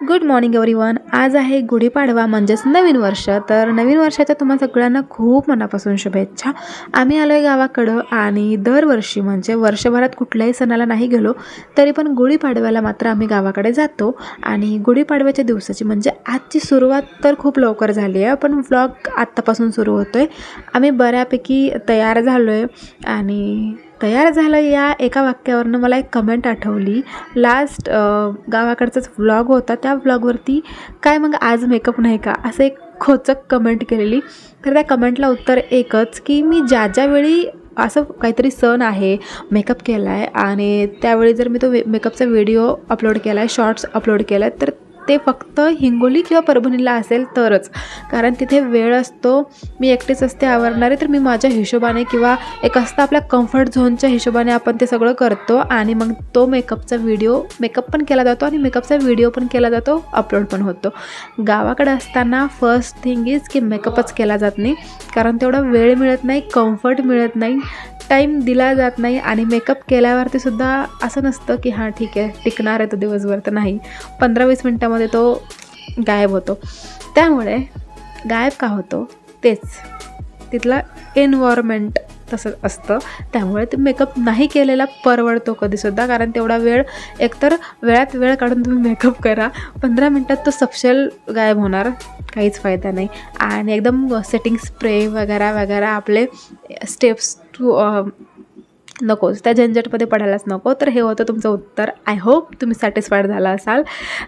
Good morning everyone. आज आहे गुढीपाडवा म्हणजेच नवीन वर्ष। तर नवीन वर्षाच्या तुम्हा सगळ्यांना खूप मनापासून शुभेच्छा। आम्ही आलोय गावाकडं आणि दरवर्षी म्हणजे वर्षभरात कुठल्याही सणाला नाही गेलो तरी पण गुढीपाडव्याला मात्र आम्ही गावाकडे जातो। आणि गुढीपाडव्याच्या दिवसाची म्हणजे आजची सुरुवात तर खूप लवकर झाली आहे, पण व्लॉग आत्तापासून सुरू होतोय। आम्ही बऱ्यापैकी तयार झालोय आणि तयार झालं या एका वाक्यावरनं मला एक कमेंट आठवली। लास्ट गावाकडचाच व्लॉग होता, त्या व्लॉगवरती काय मग आज मेकअप नाही का असं एक खोचक कमेंट केलेली। तर त्या कमेंटला उत्तर एकच की मी ज्या वेळी असं काहीतरी सण आहे मेकअप केला आहे आणि त्यावेळी जर मी तो मेकअपचा व्हिडिओ अपलोड केला आहे, शॉर्ट्स अपलोड केला आहे, तर ते फक्त हिंगोली किंवा परभणीला असेल तरच, कारण तिथे वेळ असतो, मी एकटीच असते आवरणारे, तर मी माझ्या हिशोबाने किंवा एक असतं आपल्या कम्फर्ट झोनच्या हिशोबाने आपण ते सगळं करतो आणि मग तो मेकअप पण केला जातो आणि मेकअपचा व्हिडिओ पण केला जातो, अपलोड पण होतो। गावाकडे असताना फर्स्ट थिंग इज की मेकअपच केला जात नाही, कारण तेवढा वेळ मिळत नाही, कम्फर्ट मिळत नाही, टाईम दिला जात नाही आणि मेकअप केल्यावरती सुद्धा असं नसतं की हां ठीक आहे टिकणार आहे तो दिवसभर, तर नाही, 15-20 मिनटामध्ये तो गायब होतो। त्यामुळे गायब का होतो तेच तिथला एन्व्हायरमेंट तसं असतं, त्यामुळे ते मेकअप नाही केलेला परवडतो कधीसुद्धा, कारण तेवढा वेळ एकतर वेळात वेळ काढून तुम्ही मेकअप करा, 15 मिनटात तो सपशेल गायब होणार, काहीच फायदा नाही। आणि एकदम सेटिंग स्प्रे वगैरे आपले स्टेप्स नकोच, त्या झंझटमध्ये पडायलाच नको। तर हे होतं तुमचं उत्तर। आय होप तुम्ही सॅटिस्फाईड झाला असाल।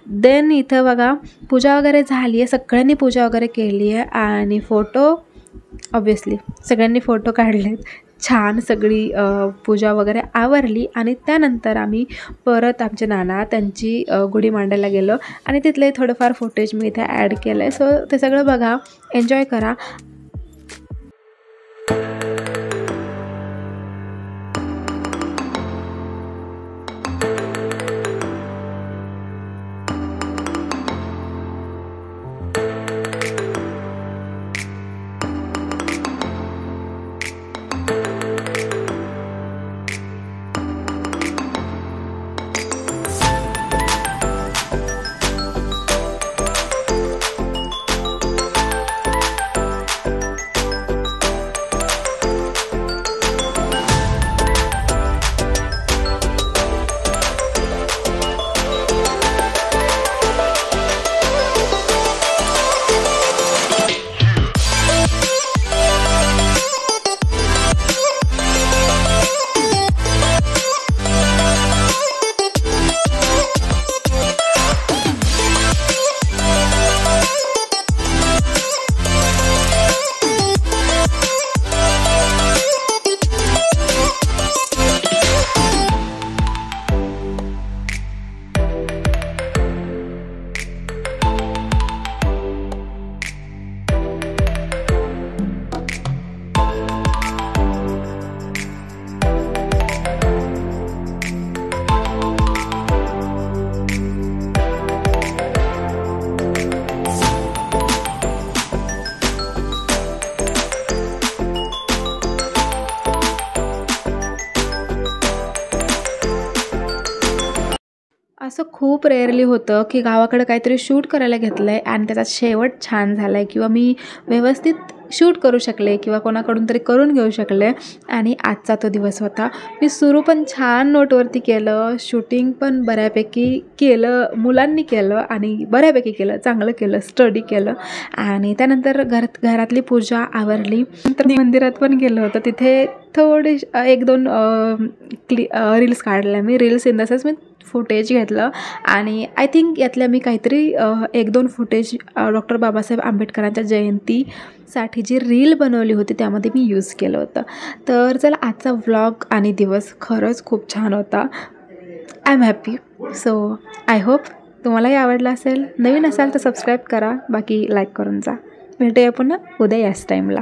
देन इथं बघा पूजा वगैरे झाली आहे, सगळ्यांनी पूजा वगैरे केली आहे आणि फोटो ऑब्वियसली सगळ्यांनी फोटो काढलेत छान, सगळी पूजा वगैरे आवरली आणि त्यानंतर आम्ही परत आमचे नाना त्यांची गुढी मांडायला गेलो आणि तिथले थोडंफार फुटेज मी इथे ॲड केलं आहे। सो ते सगळं बघा, एन्जॉय करा। असं खूप रेअरली होतं की गावाकडे काहीतरी शूट करायला घेतलं आहे आणि त्याचा शेवट छान झाला आहे किंवा मी व्यवस्थित शूट करू शकले किंवा कोणाकडून तरी करून घेऊ शकले, आणि आजचा तो दिवस होता। मी सुरू पण छान नोटवरती केलं, शूटिंग पण बऱ्यापैकी केलं, मुलांनी केलं आणि बऱ्यापैकी केलं, चांगलं केलं, स्टडी केलं आणि त्यानंतर घरातली पूजा आवरली। नंतर मंदिरात पण गेलं होतं, तिथे थोडे 1-2 रील्स काढल्या मी, रील्स इन द सेन्स मी फुटेज घेतलं आणि आय थिंक यातल्या मी काहीतरी 1-2 फुटेज डॉक्टर बाबासाहेब आंबेडकरांच्या जयंतीसाठी जी रील बनवली होती त्यामध्ये मी यूज केलं होतं। तर चला, आजचा व्लॉग आणि दिवस खरंच खूप छान होता। I am happy. So I hope तुम्हालाही आवडला असेल। नवीन असाल तर सबस्क्राईब करा, बाकी लाईक करून जा। भेटूया पुन्हा उद्या याच टाईमला।